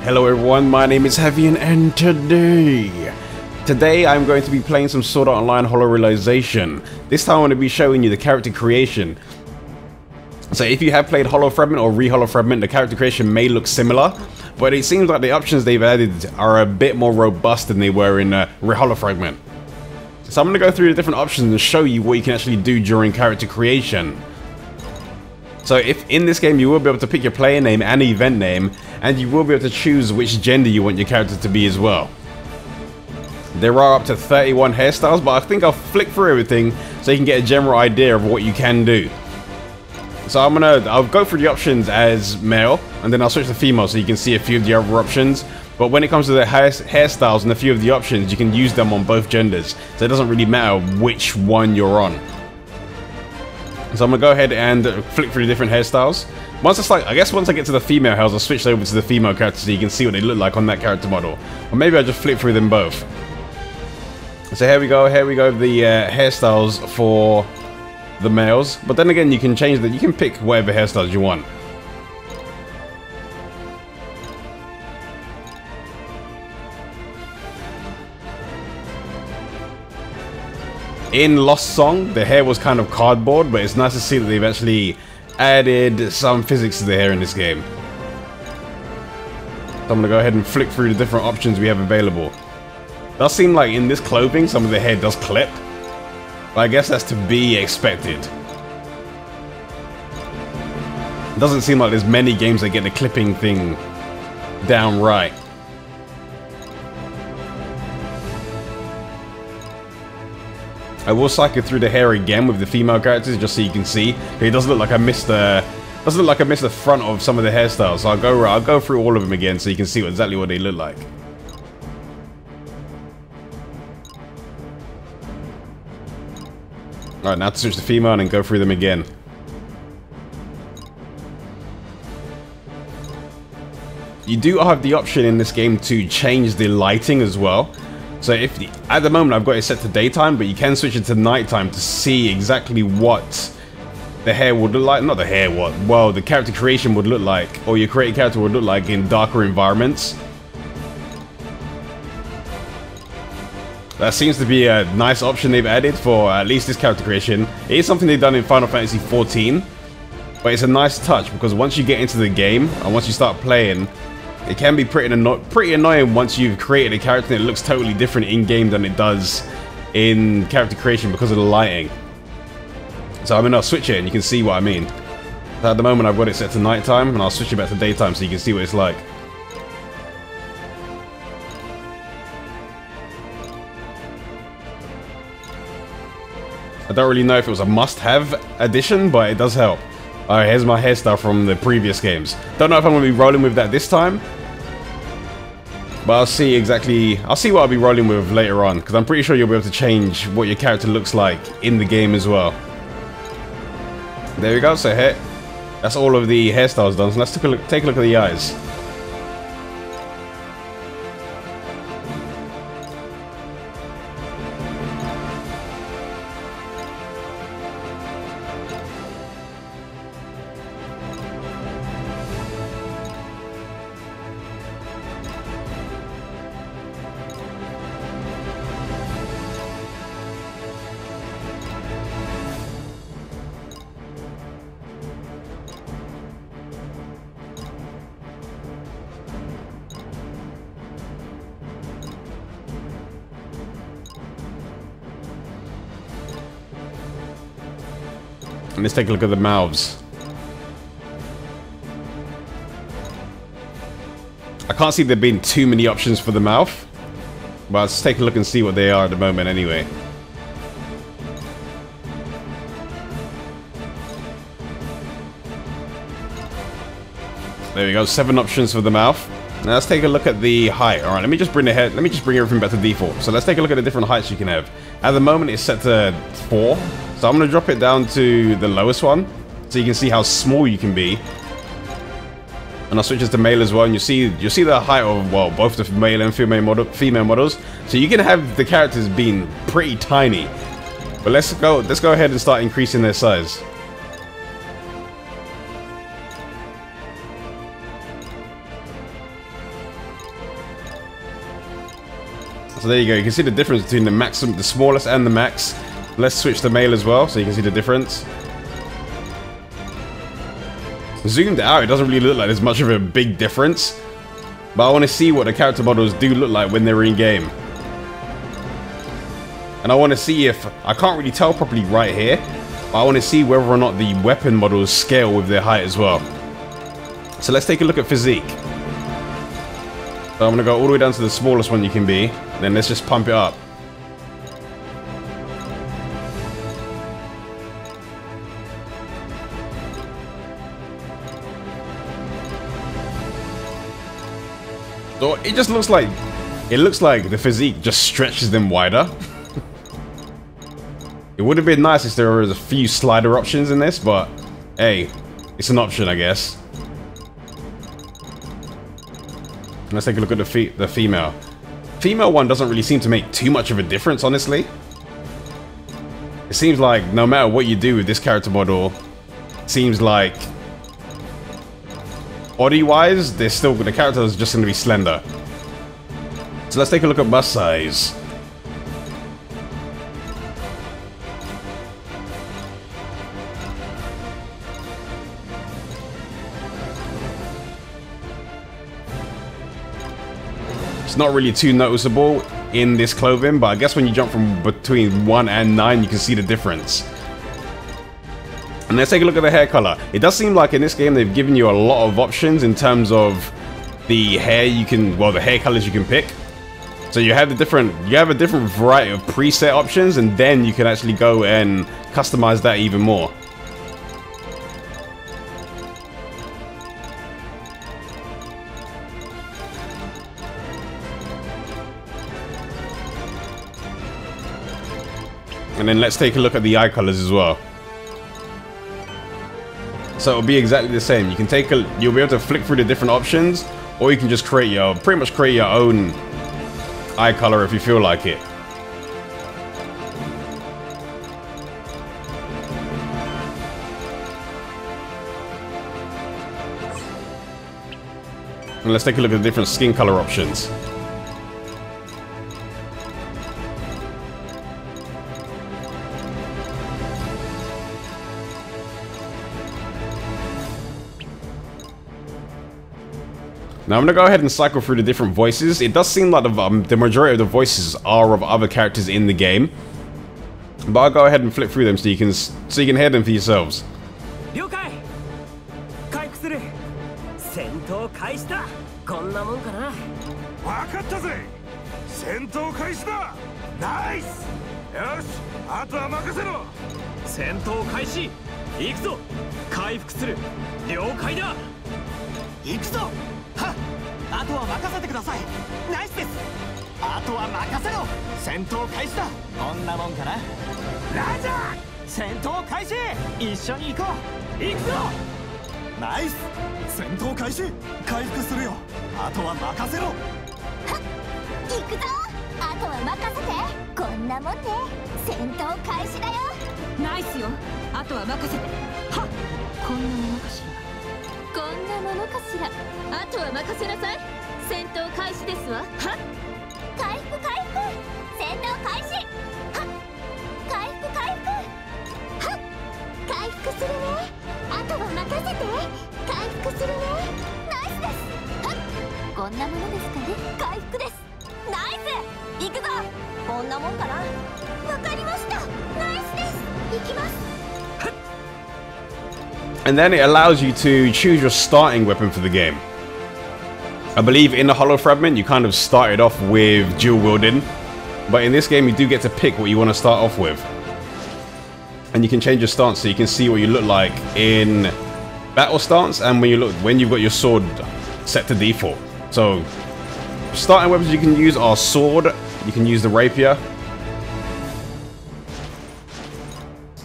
Hello everyone, my name is Havian, and today I'm going to be playing some Sword Art Online Hollow Realization. This time I'm going to be showing you the character creation. So if you have played Hollow Fragment or Re-Hollow Fragment, the character creation may look similar, but it seems like the options they've added are a bit more robust than they were in Re-Hollow Fragment. So I'm going to go through the different options and show you what you can actually do during character creation. So if in this game you will be able to pick your player name and event name, and you will be able to choose which gender you want your character to be as well. There are up to 31 hairstyles, but I think I'll flick through everything so you can get a general idea of what you can do. So I'll go through the options as male, and then I'll switch to female so you can see a few of the other options. But when it comes to the hairstyles and a few of the options, you can use them on both genders, so it doesn't really matter which one you're on. So I'm gonna go ahead and flick through the different hairstyles. Once I get to the female hairs, I'll switch over to the female character so you can see what they look like on that character model. Or maybe I'll just flip through them both. So here we go, the hairstyles for the males. But then again, you can change that. You can pick whatever hairstyles you want. In Lost Song, the hair was kind of cardboard, but it's nice to see that they've actually added some physics to the hair in this game. So I'm gonna go ahead and flick through the different options we have available. It does seem like in this clothing, some of the hair does clip, but I guess that's to be expected. It doesn't seem like there's many games that get the clipping thing down right. I will cycle through the hair again with the female characters just so you can see. It does look like I missed the front of some of the hairstyles. So I'll go through all of them again so you can see exactly what they look like. Alright, now to switch to female and then go through them again. You do have the option in this game to change the lighting as well. So at the moment I've got it set to daytime, but you can switch it to nighttime to see exactly what the hair would look like. Not the hair, well, the character creation would look like, or your created character would look like in darker environments. That seems to be a nice option they've added for at least this character creation. It is something they've done in Final Fantasy XIV, but it's a nice touch because once you get into the game and once you start playing, it can be pretty annoying once you've created a character and it looks totally different in-game than it does in character creation because of the lighting. So I'll switch it and you can see what I mean. So at the moment I've got it set to nighttime, and I'll switch it back to daytime so you can see what it's like. I don't really know if it was a must-have addition, but it does help. Alright, here's my hairstyle from the previous games. Don't know if I'm going to be rolling with that this time, but I'll see what I'll be rolling with later on, because I'm pretty sure you'll be able to change what your character looks like in the game as well. There we go, so here, that's all of the hairstyles done, so let's take a look at the eyes. And let's take a look at the mouths. I can't see there being too many options for the mouth, but let's take a look and see what they are at the moment anyway. There we go, 7 options for the mouth. Now let's take a look at the height. Alright, let me just bring everything back to default. So let's take a look at the different heights you can have. At the moment it's set to 4. So I'm going to drop it down to the lowest one, so you can see how small you can be. And I'll switch it to male as well, and you'll see the height of, well, both the male and female models. So you can have the characters being pretty tiny. But let's go ahead and start increasing their size. So there you go. You can see the difference between the maximum, the smallest and the max. Let's switch to male as well, so you can see the difference. Zoomed out, it doesn't really look like there's much of a big difference. But I want to see what the character models do look like when they're in game. And I want to see if, I can't really tell properly right here, but I want to see whether or not the weapon models scale with their height as well. So let's take a look at physique. So I'm going to go all the way down to the smallest one you can be, then let's just pump it up. So it just looks like, the physique just stretches them wider. It would have been nice if there was a few slider options in this, but hey, it's an option, I guess. Let's take a look at the female. Female one doesn't really seem to make too much of a difference, honestly. It seems like no matter what you do with this character model, it seems like body-wise, the character is just going to be slender. So let's take a look at bust size. It's not really too noticeable in this clothing, but I guess when you jump from between 1 and 9, you can see the difference. And let's take a look at the hair color. It does seem like in this game they've given you a lot of options in terms of the hair you can, well, the hair colors you can pick. So you have a different variety of preset options, and then you can actually go and customize that even more. And then let's take a look at the eye colors as well. So it'll be exactly the same. You can you'll be able to flick through the different options, or you can just pretty much create your own eye color if you feel like it. And let's take a look at the different skin color options. Now I'm going to go ahead and cycle through the different voices. It does seem like the majority of the voices are of other characters in the game. But I'll go ahead and flip through them so you can hear them for yourselves. And then it allows you to choose your starting weapon for the game. I believe in the Hollow Fragment you kind of started off with dual wielding, but in this game you do get to pick what you want to start off with. And you can change your stance so you can see what you look like in battle stance and when you've got your sword set to default. So starting weapons you can use are sword, you can use the rapier,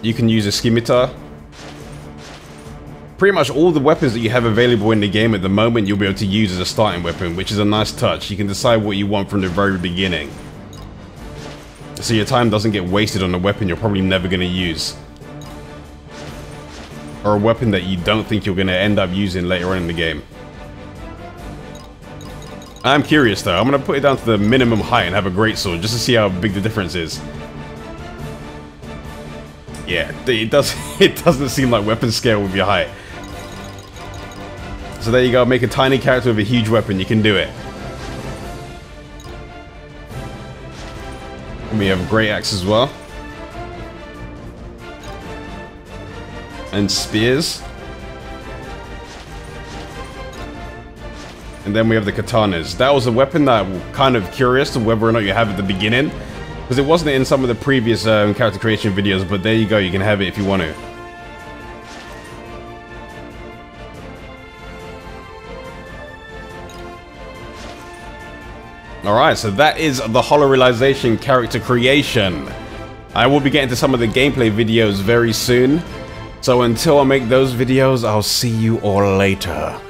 you can use a scimitar. Pretty much all the weapons that you have available in the game at the moment you'll be able to use as a starting weapon, which is a nice touch. You can decide what you want from the very beginning, so your time doesn't get wasted on a weapon you're probably never going to use, or a weapon that you don't think you're going to end up using later on in the game. I'm curious though. I'm gonna put it down to the minimum height and have a greatsword just to see how big the difference is. Yeah, it does. It doesn't seem like weapon scale with your height. So there you go. Make a tiny character with a huge weapon. You can do it. And we have great axe as well. And spears. And then we have the katanas. That was a weapon that I'm kind of curious to whether or not you have at the beginning. Because it wasn't in some of the previous character creation videos, but there you go, you can have it if you want to. Alright, so that is the Hollow Realization character creation. I will be getting to some of the gameplay videos very soon. So until I make those videos, I'll see you all later.